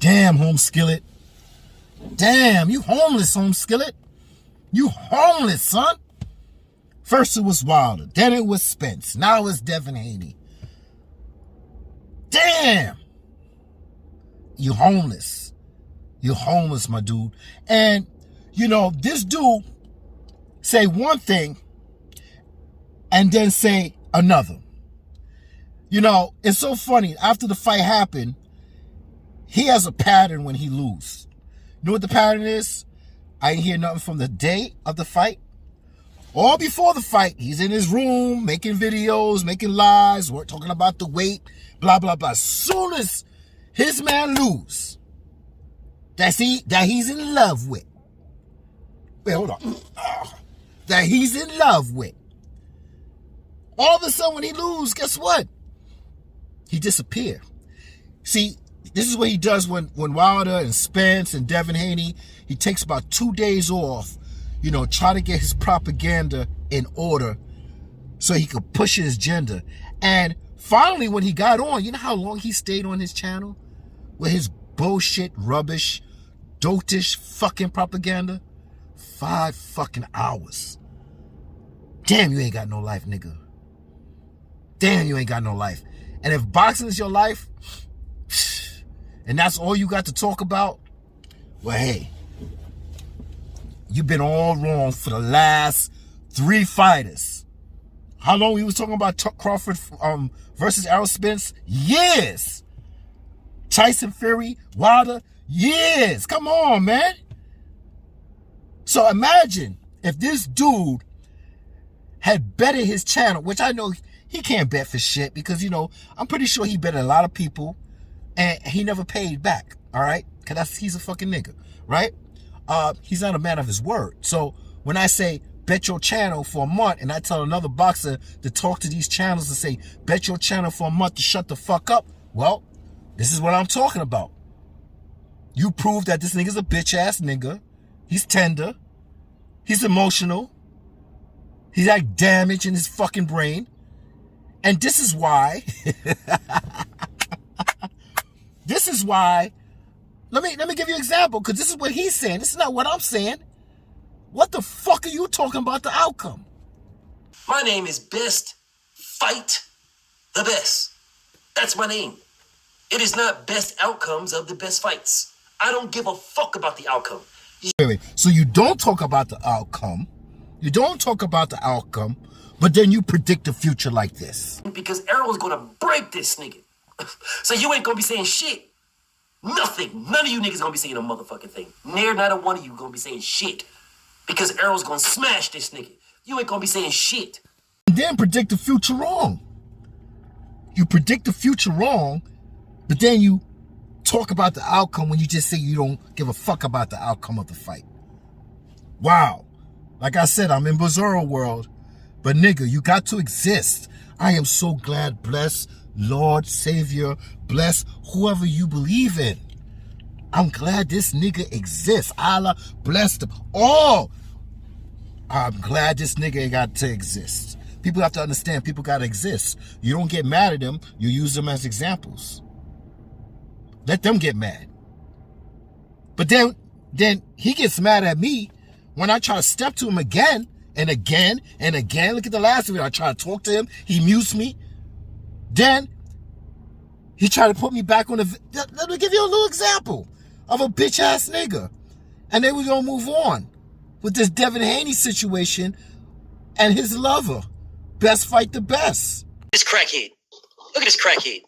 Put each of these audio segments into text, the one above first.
Damn, Home Skillet. Damn, you homeless, Home Skillet. You homeless, son. First it was Wilder, then it was Spence, now it's Devinhaney. Damn. You homeless. You homeless, my dude. And, you know, this dude say one thing and then say another. You know, it's so funny. After the fight happened, he has a pattern when he loses. You know what the pattern is? I ain't hear nothing from the day of the fight. Or before the fight, he's in his room, making videos, making lives, talking about the weight, blah, blah, blah. As soon as his man lose, that he's in love with. Wait, hold on. That he's in love with. All of a sudden when he lose, guess what? He disappear. See, this is what he does when Wilder and Spence and Devinhaney, he takes about 2 days off, you know, try to get his propaganda in order so he could push his agenda. And finally, when he got on, you know how long he stayed on his channel with his bullshit, rubbish, dotish fucking propaganda? 5 fucking hours. Damn, you ain't got no life, nigga. Damn, you ain't got no life. And if boxing is your life, and that's all you got to talk about, well, hey, you've been all wrong for the last 3 fighters. How long we was talking about Crawford versus Errol Spence? Years. Tyson Fury, Wilder, years. Come on, man. So imagine if this dude had betted his channel, which I know he can't bet for shit because, you know, I'm pretty sure he betted a lot of people and he never paid back, all right? Because he's a fucking nigga, right? He's not a man of his word. So when I say bet your channel for a month and I tell another boxer to talk to these channels and say bet your channel for a month to shut the fuck up, well, this is what I'm talking about. You prove that this nigga's a bitch-ass nigga. He's tender. He's emotional. He's like damage in his fucking brain. And this is why, this is why, let me give you an example, because this is what he's saying. This is not what I'm saying. What the fuck are you talking about the outcome? My name is Best Fight the Best. That's my name. It is not best outcomes of the best fights. I don't give a fuck about the outcome. Wait. So you don't talk about the outcome. You don't talk about the outcome, but then you predict the future like this. Because Errol's gonna break this nigga. So you ain't gonna be saying shit. Nothing. None of you niggas gonna be saying a motherfucking thing. Not a one of you gonna be saying shit. Because Errol's gonna smash this nigga. You ain't gonna be saying shit. And then predict the future wrong. You predict the future wrong, but then you talk about the outcome when you just say you don't give a fuck about the outcome of the fight. Wow. Like I said, I'm in Bizarro world. But nigga, you got to exist. I am so glad, bless, Lord, Savior, bless whoever you believe in. I'm glad this nigga exists. Allah bless them all. I'm glad this nigga got to exist. People have to understand people got to exist. You don't get mad at them. You use them as examples. Let them get mad. But then he gets mad at me when I try to step to him again and again and again. Look at the last video. I try to talk to him. He mutes me. Then he tried to put me back on the... Let me give you a little example of a bitch-ass nigga. And then we're going to move on with this Devinhaney situation and his lover. Best Fight the Best. This crackhead. Look at this crackhead.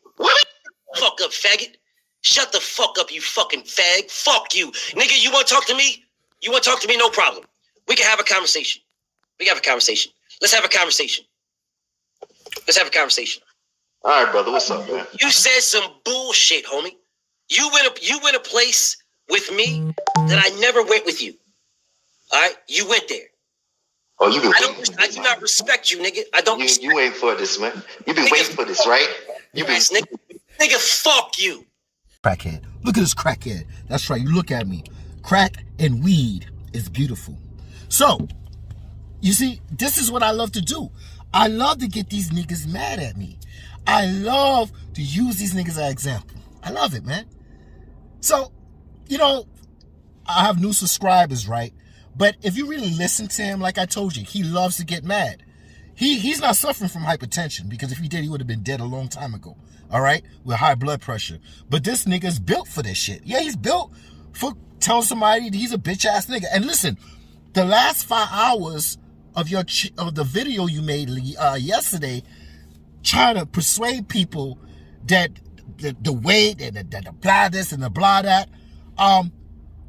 Fuck up, faggot. Shut the fuck up, you fucking fag. Fuck you. Nigga, you want to talk to me? You want to talk to me? No problem. We can have a conversation. We can have a conversation. Let's have a conversation. Let's have a conversation. All right, brother. What's up, man? You said some bullshit, homie. You went a place with me that I never went with you. All right? You went there. Oh, you been I do not respect you, nigga. I don't respect you waiting for this, man. You been waiting for this, right? You been... Yes, nigga, fuck you. Crackhead. Look at this crackhead. That's right. You look at me. Crack and weed is beautiful. So, you see, this is what I love to do. I love to get these niggas mad at me. I love to use these niggas as an example. I love it, man. So, you know, I have new subscribers, right? But if you really listen to him, like I told you, he loves to get mad. He's not suffering from hypertension, because if he did, he would have been dead a long time ago. All right? With high blood pressure. But this nigga's built for this shit. Yeah, he's built for telling somebody he's a bitch ass nigga. And listen, the last 5 hours of the video you made yesterday, trying to persuade people that the weight and the blah this and the blah that, I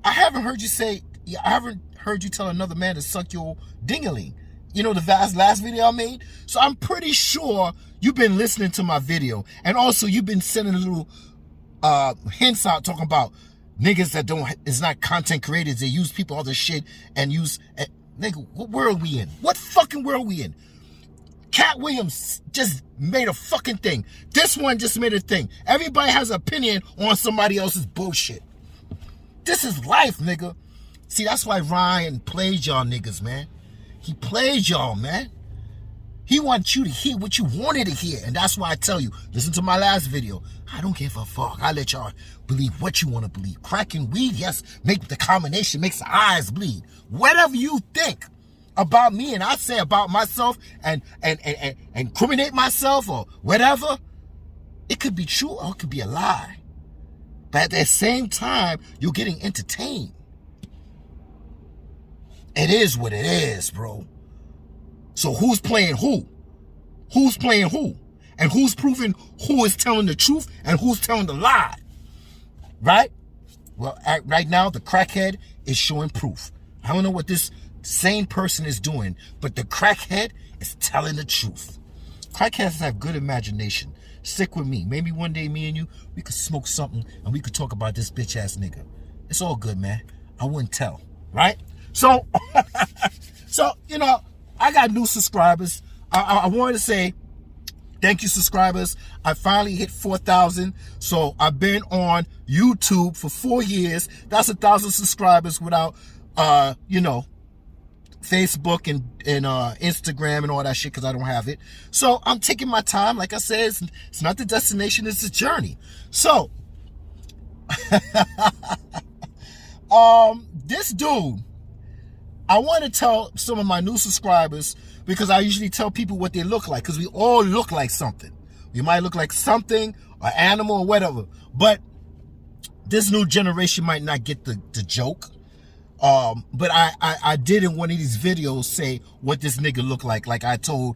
haven't heard you tell another man to suck your dingaling. You know, the last video I made. So I'm pretty sure you've been listening to my video, and also you've been sending little hints out talking about niggas that is not content creators. They use people all this shit and use nigga. What world we in? What fucking world we in? Cat Williams just made a fucking thing. This one just made a thing. Everybody has an opinion on somebody else's bullshit. This is life, nigga. See, that's why Ryan played y'all niggas, man. He played y'all, man. He wants you to hear what you wanted to hear. And that's why I tell you, listen to my last video. I don't give a fuck. I let y'all believe what you want to believe. Cracking weed, yes, make the combination, makes the eyes bleed. Whatever you think about me and I say about myself and incriminate myself or whatever, it could be true or it could be a lie. But at the same time, you're getting entertained. It is what it is, bro. So who's playing who? Who's playing who? And who's proving who is telling the truth and who's telling the lie? Right? Well, right now, the crackhead is showing proof. I don't know what this sane person is doing, but the crackhead is telling the truth. Crackheads have good imagination. Stick with me. Maybe one day, me and you, we could smoke something and we could talk about this bitch ass nigga. It's all good, man. I wouldn't tell. Right? So, you know, I got new subscribers. I wanted to say thank you, subscribers. I finally hit 4,000. So I've been on YouTube for 4 years. That's 1,000 subscribers without, you know, Facebook and Instagram and all that shit, because I don't have it. So I'm taking my time. Like I said, it's not the destination, it's the journey. So, this dude, I want to tell some of my new subscribers, because I usually tell people what they look like, because we all look like something. We might look like something, an animal or whatever, but this new generation might not get the joke. But I did in one of these videos say what this nigga looked like. Like I told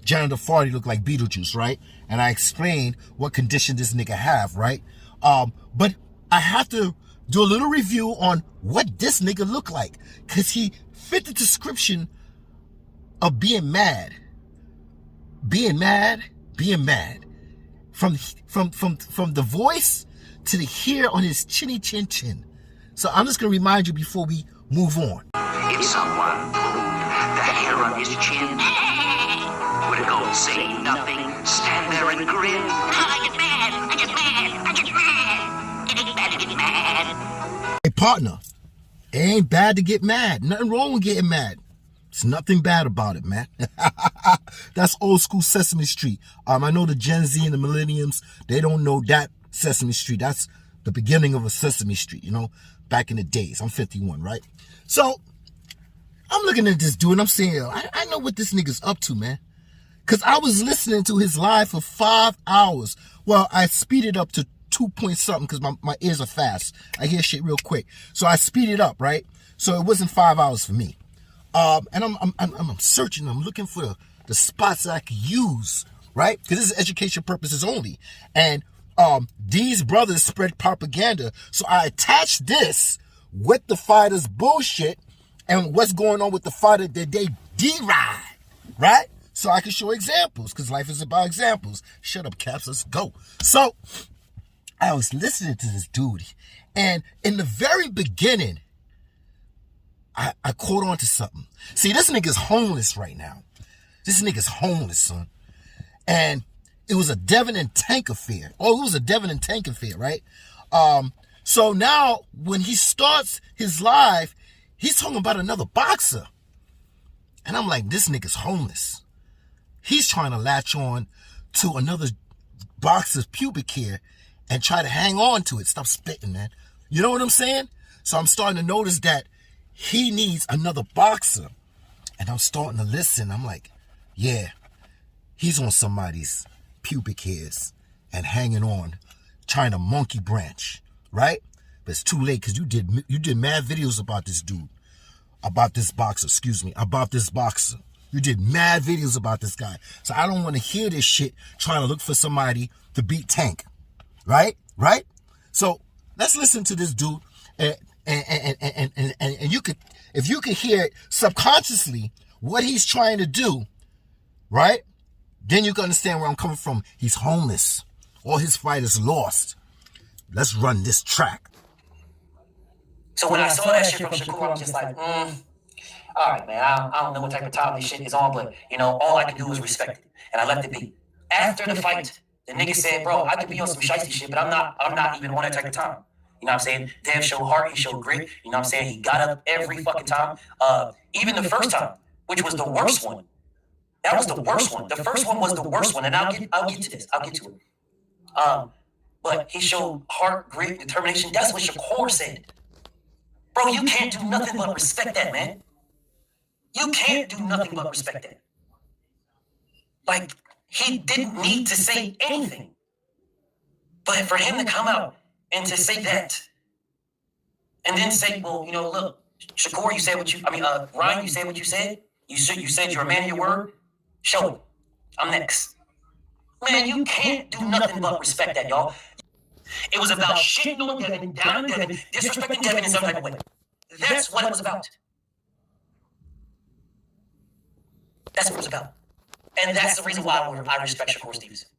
Janitor Farty looked like Beetlejuice, right? And I explained what condition this nigga have, right? But I have to do a little review on what this nigga look like, because he fit the description of being mad. Being mad. From the voice to the hair on his chinny chin chin. So I'm just going to remind you before we move on. If someone pulled the hair on his chin, would it go say nothing, stand there and grin? I get mad, I get mad, I get mad. It ain't bad to get mad. Hey, partner, it ain't bad to get mad. Nothing wrong with getting mad. There's nothing bad about it, man. That's old school Sesame Street. I know the Gen Z and the millenniums, they don't know that Sesame Street. That's the beginning of a Sesame Street, you know, back in the days. I'm 51, right? So I'm looking at this dude and I'm saying, I know what this nigga's up to, man. Because I was listening to his live for 5 hours. Well, I speeded up to 2 point something because my ears are fast. I hear shit real quick. So I speeded up, right? So it wasn't 5 hours for me. And I'm searching, I'm looking for the spots that I could use, right? Because this is education purposes only. And these brothers spread propaganda. So I attached this with the fighters' bullshit and what's going on with the fighter that they deride, right? So I can show examples, because life is about examples. Shut up, Caps, let's go. So I was listening to this dude, and in the very beginning, I caught on to something. See, this nigga's homeless right now. This nigga's homeless, son. And it was a Devin and Tank affair. Oh, it was a Devin and Tank affair, right? So now when he starts his live, he's talking about another boxer. And I'm like, this nigga's homeless. He's trying to latch on to another boxer's pubic hair and try to hang on to it. Stop spitting, man. You know what I'm saying? So I'm starting to notice that he needs another boxer. And I'm starting to listen. I'm like, yeah, he's on somebody's pubic hairs and hanging on, trying to monkey branch, right? But it's too late because you did mad videos about this dude, about this boxer, about this boxer. You did mad videos about this guy. So I don't want to hear this shit trying to look for somebody to beat Tank, right? Right? So let's listen to this dude, and you could, if you could hear it subconsciously what he's trying to do, right? Then you can understand where I'm coming from. He's homeless. All his fighters lost. Let's run this track. So when I saw that shit from Shakur, I'm just like, all right, man, I don't know what type of time this shit is on, but, you know, all I can do is respect it. And I left it be. After the fight, the nigga said, bro, I could be on some shiesty shit, but I'm not even on that type of time. You know what I'm saying? Dev showed heart, he showed grit. You know what I'm saying? He got up every fucking time. Even the first time, which was the worst one. That was the worst one. The first one was the worst one, and I'll get to this. I'll get to it. But he showed heart, grit, determination. That's what Shakur said. Bro, you can't do nothing but respect that, man. You can't do nothing but respect that. Like, he didn't need to say anything. But for him to come out and to say that, and then say, well, you know, look, Shakur, you said what you, Ryan, you said what you said. You said you're a man of your word. Show it. I'm next. Man, you can't do nothing but respect that, y'all. It was about shitting on Devin, down on Devin, disrespecting Devin in some type of way. That's what it was about. That's what it was about. And that's the reason why I respect Shakur Stevenson.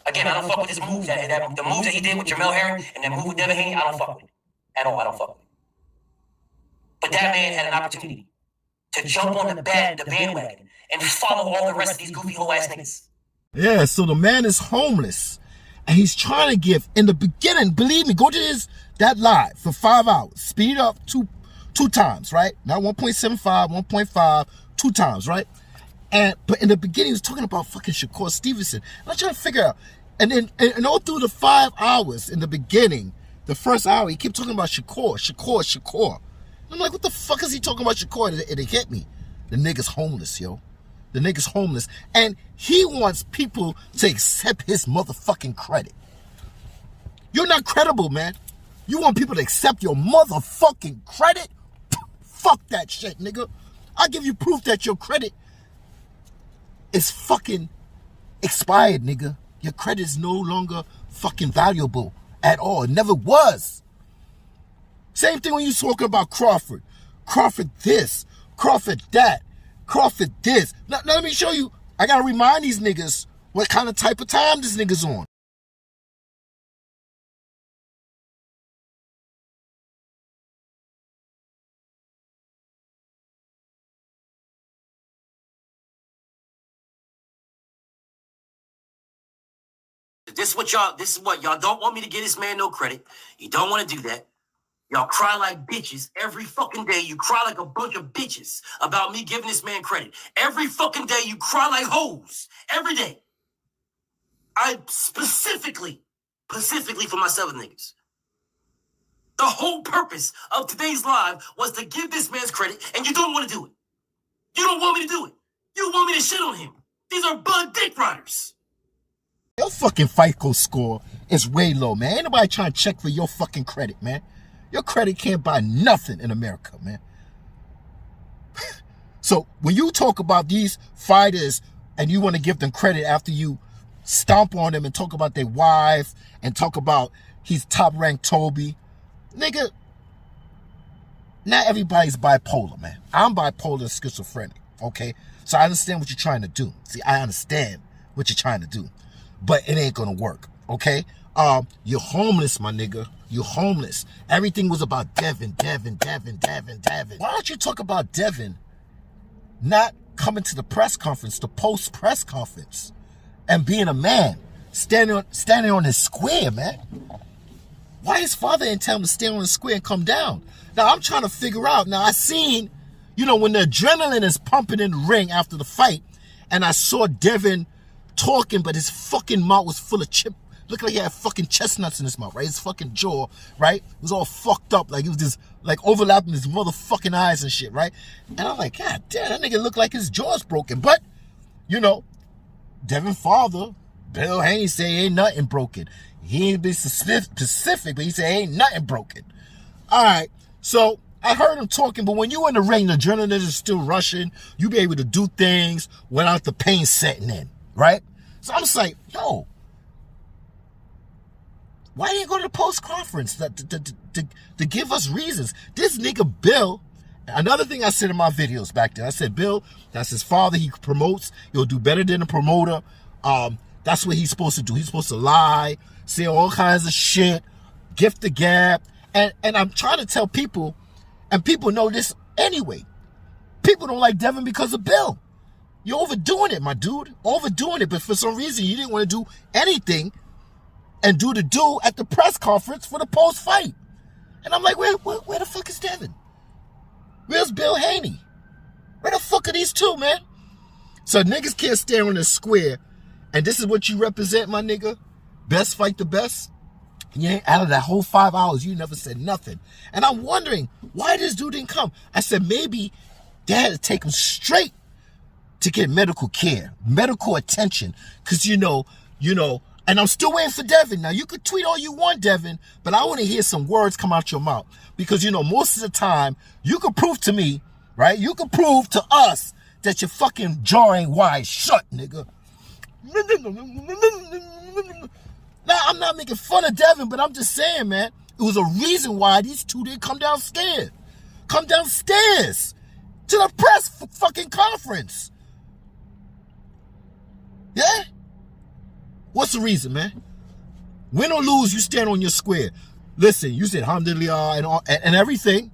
Again, I don't fuck with his moves. The moves that he did with Jamel Herring and that move with Devinhaney, I don't fuck with. At all, I don't fuck with. But that man had an opportunity to jump on the bandwagon and follow all the rest of these goofy whole ass niggas. Yeah, so the man is homeless. And he's trying to give, in the beginning, believe me, go to that live for 5 hours. Speed up two times, right? Not 1.75, 1.5, 2 times, right? But in the beginning, he was talking about fucking Shakur Stevenson. And I'm trying to figure out, and then and all through the 5 hours in the beginning, the first hour, he kept talking about Shakur. And I'm like, what the fuck is he talking about Shakur? And it hit me. The nigga's homeless, yo. The nigga's homeless. And he wants people to accept his motherfucking credit. You're not credible, man. You want people to accept your motherfucking credit? Fuck that shit, nigga. I'll give you proof that your credit is fucking expired, nigga. Your credit is no longer fucking valuable at all. It never was. Same thing when you talking about Crawford. Crawford this, Crawford that. Crawford this. Now let me show you. I gotta remind these niggas what kind of type of time this nigga's on. This is what y'all don't want me to give this man no credit. You don't want to do that. Y'all cry like bitches every fucking day. You cry like a bunch of bitches about me giving this man credit. Every fucking day you cry like hoes. Every day. I specifically for my Southern niggas. The whole purpose of today's live was to give this man's credit, and you don't want to do it. You don't want me to do it. You want me to shit on him. These are bud dick riders. Your fucking FICO score is way low, man. Ain't nobody trying to check for your fucking credit, man. Your credit can't buy nothing in America, man. So when you talk about these fighters and you want to give them credit after you stomp on them and talk about their wife and talk about he's top-ranked Toby, nigga, not everybody's bipolar, man. I'm bipolar and schizophrenic, okay? So I understand what you're trying to do. See, I understand what you're trying to do. But it ain't gonna work, okay? You're homeless, my nigga. You're homeless. Everything was about Devin. Why don't you talk about Devin not coming to the press conference, the post-press conference, and being a man, standing on his square, man? Why his father didn't tell him to stand on the square and come down? Now, I'm trying to figure out. Now, I seen, you know, when the adrenaline is pumping in the ring after the fight, and I saw Devin talking, but his fucking mouth was full of Looked like he had fucking chestnuts in his mouth, right? His fucking jaw, right? It was all fucked up. Like, it was just, like, overlapping his motherfucking eyes and shit, right? And I'm like, God damn, that nigga looked like his jaw's broken. But, you know, Devin's father, Bill Haney, say ain't nothing broken. He ain't been specific, but he said ain't nothing broken. All right, so I heard him talking, but when you in the ring, the adrenaline is still rushing. You be able to do things without the pain setting in, right? So I'm just like, yo, why didn't you go to the post-conference to give us reasons? This nigga Bill, another thing I said in my videos back then, I said, Bill, that's his father. He promotes. He'll do better than a promoter. That's what he's supposed to do. He's supposed to lie, say all kinds of shit, gift the gab. And I'm trying to tell people, and people know this anyway, people don't like Devin because of Bill. You're overdoing it, my dude. Overdoing it. But for some reason, you didn't want to do anything and do the do at the press conference for the post-fight. And I'm like, where the fuck is Devin? Where's Bill Haney? Where the fuck are these two, man? So niggas can't stand on the square. And this is what you represent, my nigga? Best fight the best? You ain't out of that whole 5 hours, you never said nothing. And I'm wondering why this dude didn't come. I said maybe they had to take him straight to get medical care, medical attention. Because, you know, and I'm still waiting for Devin. Now, you could tweet all you want, Devin, but I want to hear some words come out your mouth. Because, you know, most of the time, you can prove to me, right? You can prove to us that your fucking jaw ain't wide shut, nigga. Now, I'm not making fun of Devin, but I'm just saying, man, it was a reason why these two didn't come downstairs. Come downstairs to the press fucking conference. Yeah? What's the reason, man? Win or lose, you stand on your square. Listen, you said alhamdulillah and everything.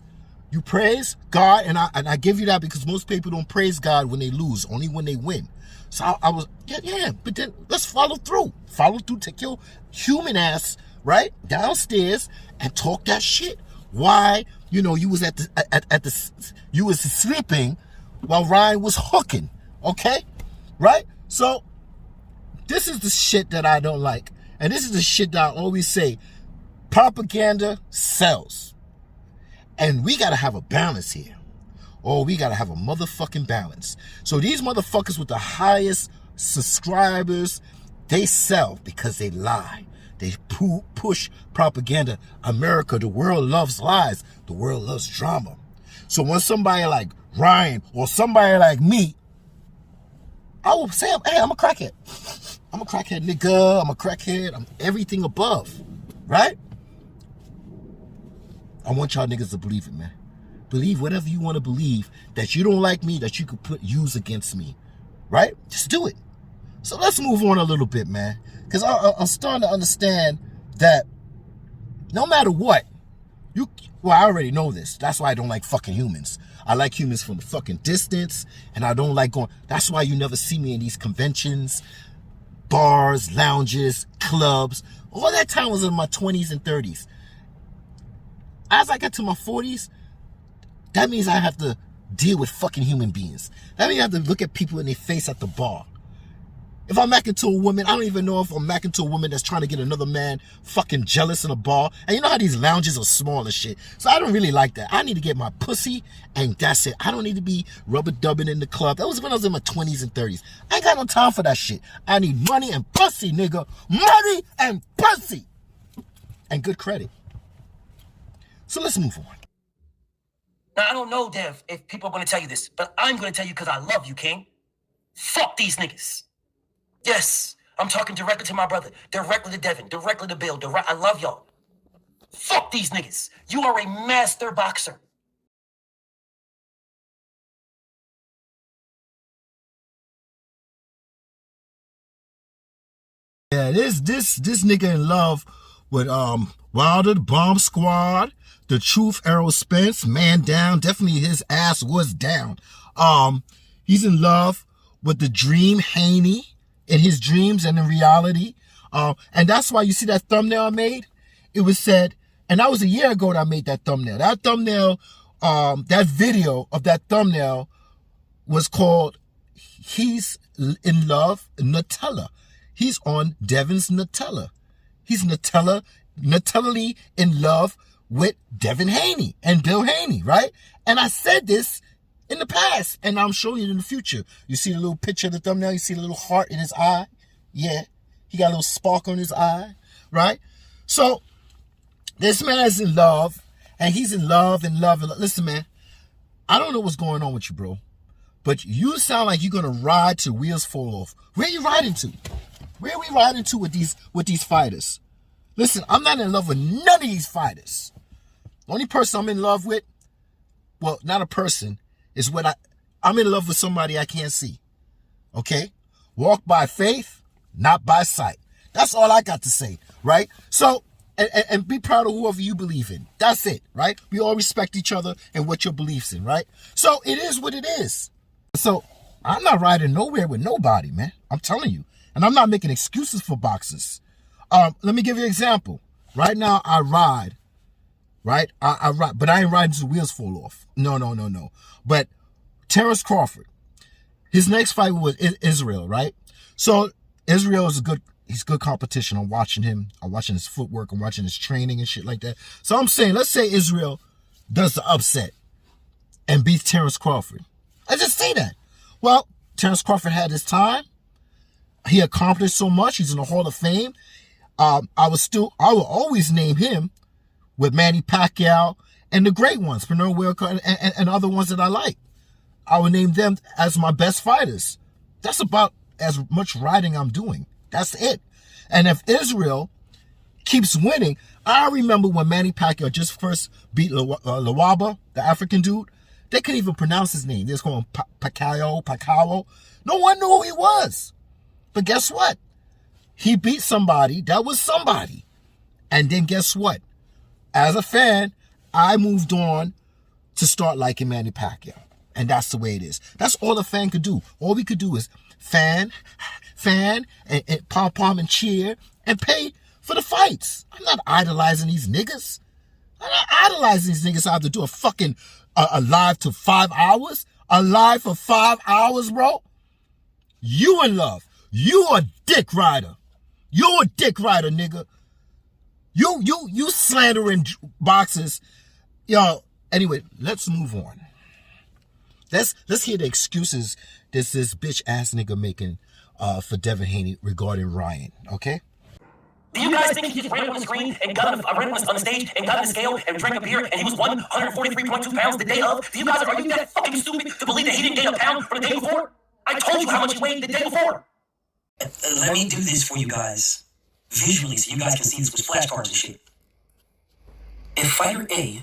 You praise God, and I give you that because most people don't praise God when they lose, only when they win. So I was, yeah, but then let's follow through. Follow through, take your human ass, right, downstairs and talk that shit. Why, you know, you was you was sleeping while Ryan was hooking, okay? Right? So this is the shit that I don't like. And this is the shit that I always say. Propaganda sells. And we got to have a balance here. Oh, we got to have a motherfucking balance. So these motherfuckers with the highest subscribers, they sell because they lie. They push propaganda. America, the world loves lies. The world loves drama. So when somebody like Ryan or somebody like me, I will say, hey, I'm a crackhead. I'm a crackhead, nigga. I'm a crackhead. I'm everything above. Right? I want y'all niggas to believe it, man. Believe whatever you want to believe, that you don't like me, that you could use against me. Right? Just do it. So let's move on a little bit, man. Because I'm starting to understand that no matter what, I already know this. That's why I don't like fucking humans. I like humans from a fucking distance, and I don't like going. That's why you never see me in these conventions, bars, lounges, clubs. All that time was in my 20s and 30s. As I get to my 40s, that means I have to deal with fucking human beings. That means I have to look at people in their face at the bar. If I'm macking to a woman, I don't even know if I'm macking to a woman that's trying to get another man fucking jealous in a bar. And you know how these lounges are small and shit. So I don't really like that. I need to get my pussy and that's it. I don't need to be rubber-dubbing in the club. That was when I was in my 20s and 30s. I ain't got no time for that shit. I need money and pussy, nigga. Money and pussy. And good credit. So let's move on. Now, I don't know, Dev, if people are going to tell you this, but I'm going to tell you because I love you, King. Fuck these niggas. Yes, I'm talking directly to my brother, directly to Devin, directly to Bill. I love y'all. Fuck these niggas. You are a master boxer. Yeah, this nigga in love with Wilder, the Bomb Squad, the Truth, Errol Spence, man down. Definitely his ass was down. He's in love with the Dream, Haney, in his dreams and in reality. And that's why you see that thumbnail I made. It was said, and that was a year ago that I made that thumbnail. That thumbnail, that video of that thumbnail was called He's in Love Nutella. He's on Devin's Nutella. He's Nutellally in love with Devin Haney and Bill Haney, right? And I said this in the past, and I'm showing you in the future. You see the little picture of the thumbnail? You see the little heart in his eye? Yeah, he got a little spark on his eye, right? So this man is in love, and he's in love and love. Listen, man, I don't know what's going on with you, bro, but you sound like you're gonna ride till wheels fall off. Where are you riding to? Where are we riding to with these fighters? Listen, I'm not in love with none of these fighters. The only person I'm in love with, well, not a person, is when I'm in love with somebody I can't see. Okay? Walk by faith, not by sight. That's all I got to say, right? So, and be proud of whoever you believe in. That's it, right? We all respect each other and what your beliefs in, right? So it is what it is. So I'm not riding nowhere with nobody, man. I'm telling you. And I'm not making excuses for boxers. Let me give you an example. Right now, I ride, right? I ride, but I ain't riding till the wheels fall off. No. But Terrence Crawford, his next fight was Israel, right? So Israel is he's good competition. I'm watching him. I'm watching his footwork. I'm watching his training and shit like that. So I'm saying, let's say Israel does the upset and beats Terrence Crawford. I just say that. Well, Terrence Crawford had his time. He accomplished so much. He's in the Hall of Fame. I will always name him with Manny Pacquiao and the great ones, Pernell Wilker and other ones that I like. I will name them as my best fighters. That's about as much riding I'm doing. That's it. And if Israel keeps winning, I remember when Manny Pacquiao just first beat Lawaba, the African dude. They couldn't even pronounce his name. They just called him Pacquiao. No one knew who he was. But guess what? He beat somebody that was somebody. And then guess what? As a fan, I moved on to start liking Manny Pacquiao. And that's the way it is. That's all a fan could do. All we could do is fan, and pom-pom and cheer and pay for the fights. I'm not idolizing these niggas. I'm not idolizing these niggas. I have to do a fucking a live to 5 hours. A live for 5 hours, bro. You in love. You a dick rider. You a dick rider, nigga. You slandering boxers. Yo, anyway, let's move on. Let's hear the excuses this bitch ass nigga making for Devin Haney regarding Ryan, okay? Do you guys think he just ran on the screen and got ran on the stage and got on the scale and drank a beer and he was 143.2 pounds the day of? Are you that fucking stupid to believe that he didn't gain a pound from the day before? I told you how much he weighed the day before. Let me do this for you guys visually so you guys can see this with flashcards and shit. If fighter A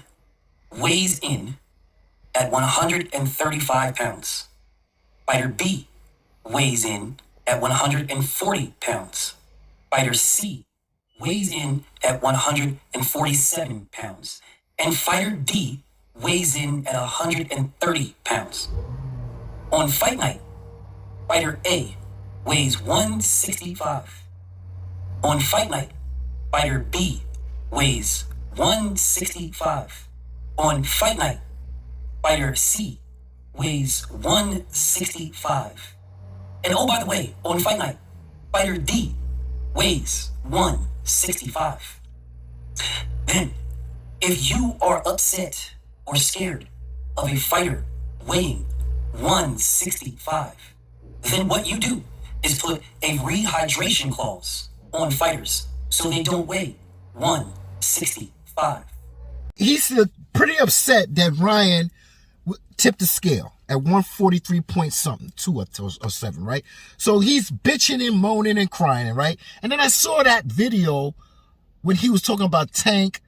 weighs in at 135 pounds, fighter B weighs in at 140 pounds, fighter C weighs in at 147 pounds, and fighter D weighs in at 130 pounds. On fight night, fighter A weighs 165. On fight night, fighter B weighs 165. On fight night, fighter C weighs 165. And oh, by the way, on fight night, fighter D weighs 165. Then, if you are upset or scared of a fighter weighing 165, then what you do is put a rehydration clause on fighters so they don't weigh 165. He's pretty upset that Ryan tipped the scale at 143 point something, 2 or 7, right? So he's bitching and moaning and crying, right? And then I saw that video when he was talking about Tank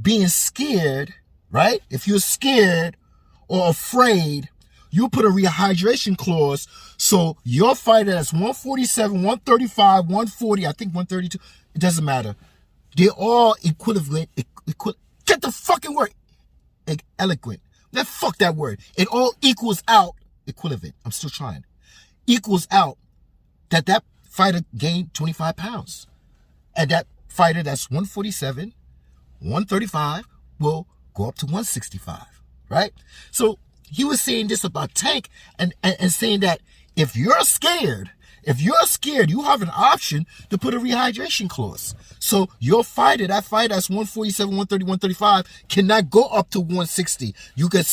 being scared, right? If you're scared or afraid, you put a rehydration clause so your fighter that's 147, 135, 140, I think 132, it doesn't matter. They're all equivalent. Get the fucking word. Eloquent. Fuck that word. It all equals out. Equivalent. I'm still trying. Equals out that fighter gained 25 pounds. And that fighter that's 147, 135 will go up to 165. Right? So he was saying this about Tank and saying that if you're scared If you're scared, you have an option to put a rehydration clause. So your fighter, that fighter that's 147, 130, 135, cannot go up to 160. You could,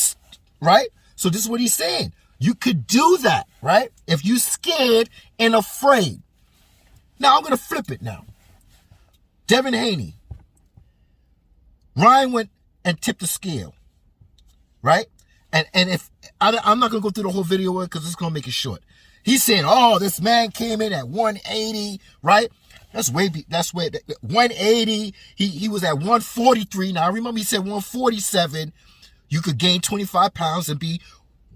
right? So this is what he's saying. You could do that, right? If you're scared and afraid. Now, I'm going to flip it now. Devin Haney. Ryan went and tipped the scale, right? And if I'm not going to go through the whole video because it's going to make it short. He's saying, oh, this man came in at 180, right? That's way 180. He was at 143. Now, I remember he said 147. You could gain 25 pounds and be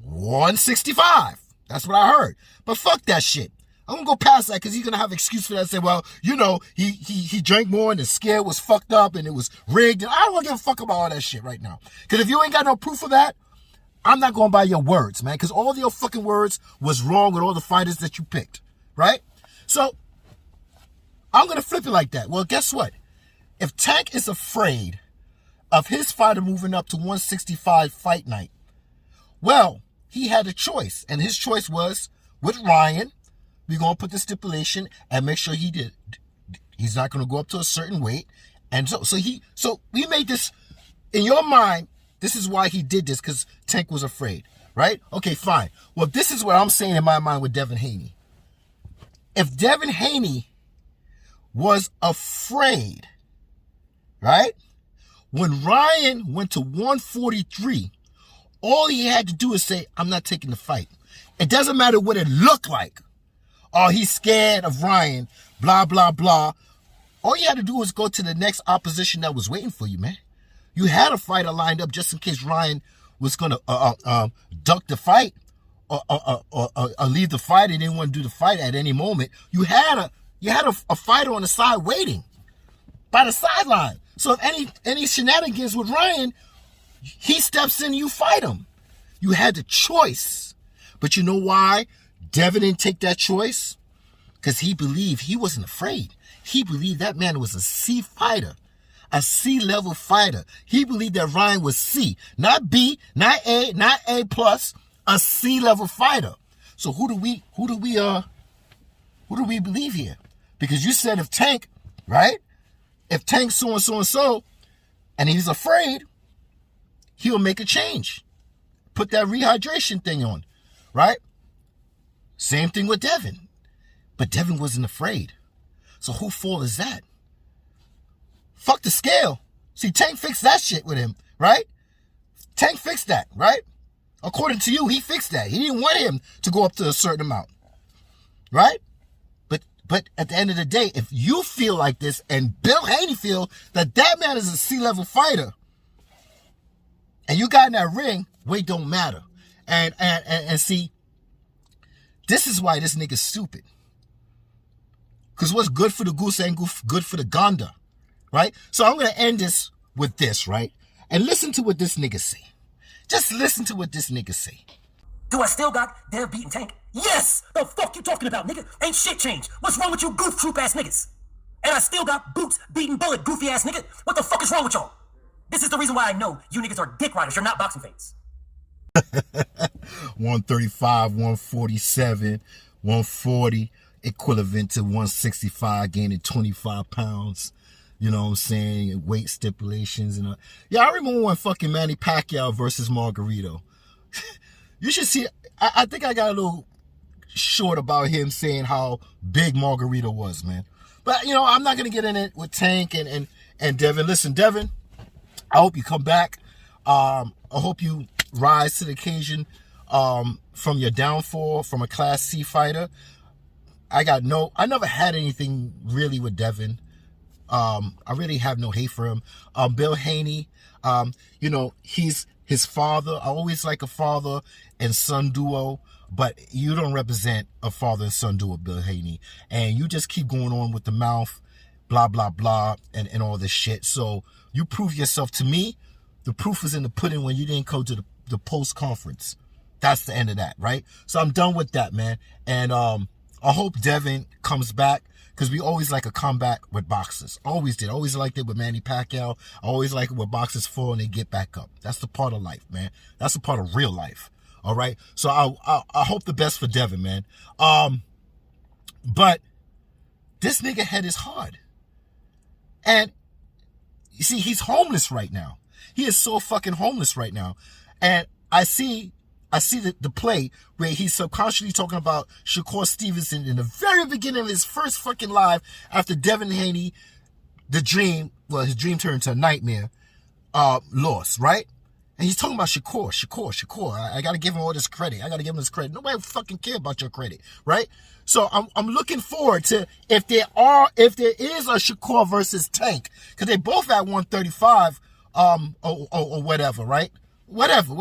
165. That's what I heard. But fuck that shit. I'm going to go past that because he's going to have an excuse for that and say, well, you know, he drank more and the scale was fucked up and it was rigged. And I don't want to give a fuck about all that shit right now. Because if you ain't got no proof of that, I'm not going by your words, man. Because all of your fucking words was wrong with all the fighters that you picked, right? So, I'm going to flip it like that. Well, guess what? If Tank is afraid of his fighter moving up to 165 fight night, well, he had a choice. And his choice was, with Ryan, we're going to put the stipulation and make sure he's not going to go up to a certain weight. And so we made this, in your mind, this is why he did this, because Tank was afraid, right? Okay, fine. Well, this is what I'm saying in my mind with Devin Haney. If Devin Haney was afraid, right? When Ryan went to 143, all he had to do is say, I'm not taking the fight. It doesn't matter what it looked like. Oh, he's scared of Ryan, blah, blah, blah. All you had to do was go to the next opposition that was waiting for you, man. You had a fighter lined up just in case Ryan was going to duck the fight or leave the fight and didn't want to do the fight at any moment. You had a fighter on the side waiting by the sideline. So if any shenanigans with Ryan, he steps in, you fight him. You had the choice. But you know why Devin didn't take that choice? Because he believed, he wasn't afraid. He believed that man was a C fighter. A C-level fighter. He believed that Ryan was C, not B, not A, not A plus, a C-level fighter. So who do we believe here? Because you said if Tank, right? If Tank so and so and so, and he's afraid, he'll make a change. Put that rehydration thing on, right? Same thing with Devin. But Devin wasn't afraid. So whose fault is that? Fuck the scale. See, Tank fixed that shit with him, right? Tank fixed that, right? According to you, he fixed that. He didn't want him to go up to a certain amount, right? But at the end of the day, if you feel like this and Bill Haney feel that that man is a C-level fighter and you got in that ring, weight don't matter. And see, this is why this nigga's stupid. Because what's good for the goose ain't good for the gander. Right? So I'm going to end this with this, right? And listen to what this nigga say. Just listen to what this nigga say. Do I still got Dev beating Tank? Yes! The fuck you talking about, nigga? Ain't shit changed. What's wrong with you goof troop ass niggas? And I still got Boots beating Bullet goofy ass nigga. What the fuck is wrong with y'all? This is the reason why I know you niggas are dick riders. You're not boxing fans. 135, 147, 140, equivalent to 165, gaining 25 pounds. You know what I'm saying? Weight stipulations and yeah, I remember when fucking Manny Pacquiao versus Margarito. You should see. I think I got a little short about him saying how big Margarito was, man. But you know, I'm not gonna get in it with Tank and Devin. Listen, Devin, I hope you come back. I hope you rise to the occasion from your downfall from a Class C fighter. I never had anything really with Devin. I really have no hate for him. Bill Haney, you know, he's his father. I always like a father and son duo, but you don't represent a father and son duo, Bill Haney. And you just keep going on with the mouth, blah, blah, blah, and all this shit. So you prove yourself to me. The proof is in the pudding when you didn't go to the post-conference. That's the end of that, right? So I'm done with that, man. And I hope Devin comes back. Because we always like a comeback with boxers. Always did. Always liked it with Manny Pacquiao. I always like it when boxers fall and they get back up. That's the part of life, man. That's the part of real life. All right? So I hope the best for Devin, man. But this nigga head is hard. And you see, he's homeless right now. He is so fucking homeless right now. And I see the play where he's subconsciously talking about Shakur Stevenson in the very beginning of his first fucking live after Devinhaney, his dream turned into a nightmare, lost, right? And he's talking about Shakur. I gotta give him all this credit. Nobody fucking care about your credit, right? So I'm looking forward to if there is a Shakur versus Tank, because they both at 135, or whatever, right? Whatever.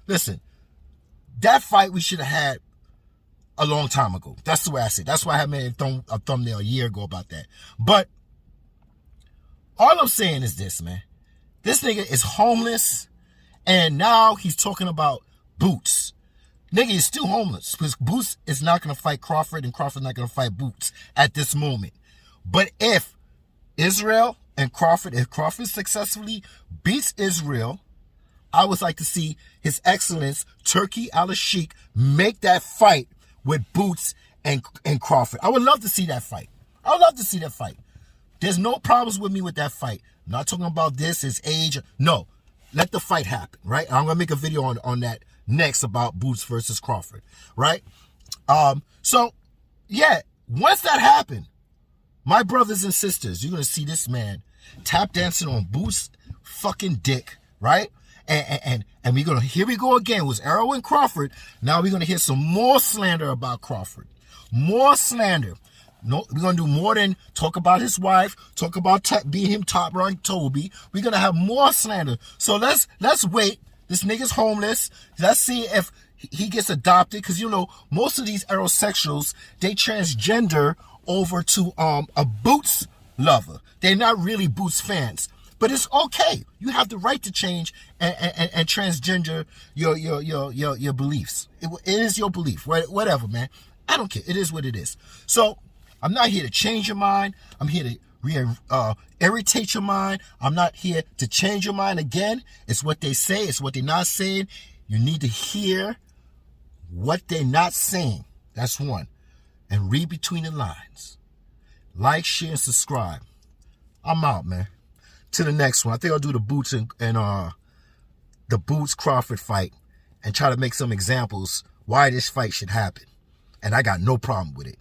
Listen, that fight we should have had a long time ago. That's the way I say it. That's why I made a thumbnail a year ago about that. But all I'm saying is this, man. This nigga is homeless, and now he's talking about Boots. Nigga is still homeless because Boots is not going to fight Crawford, and Crawford's not going to fight Boots at this moment. But if Crawford successfully beats Israel, I would like to see His Excellence Turkey Al-Sheikh make that fight with Boots and Crawford. I would love to see that fight. There's no problems with me with that fight. I'm not talking about his age. No, let the fight happen, right? I'm going to make a video on that next about Boots versus Crawford, right? So, yeah, once that happened, my brothers and sisters, you're going to see this man tap dancing on Boots' fucking dick, right? And we're going to, here we go again. It was Errol and Crawford. Now we're going to hear some more slander about Crawford. More slander. No, we're going to do more than talk about his wife, talk about being him top rank Toby. We're going to have more slander. So let's wait. This nigga's homeless. Let's see if he gets adopted. Because, you know, most of these aerosexuals, they transgender over to a Boots lover. They're not really Boots fans. But it's okay. You have the right to change and transgender your beliefs. It is your belief. Whatever, man. I don't care. It is what it is. So I'm not here to change your mind. I'm here to irritate your mind. I'm not here to change your mind again. It's what they say. It's what they're not saying. You need to hear what they're not saying. That's one. And read between the lines. Like, share, and subscribe. I'm out, man. To the next one. I think I'll do the Boots and the Boots Crawford fight and try to make some examples why this fight should happen. And I got no problem with it.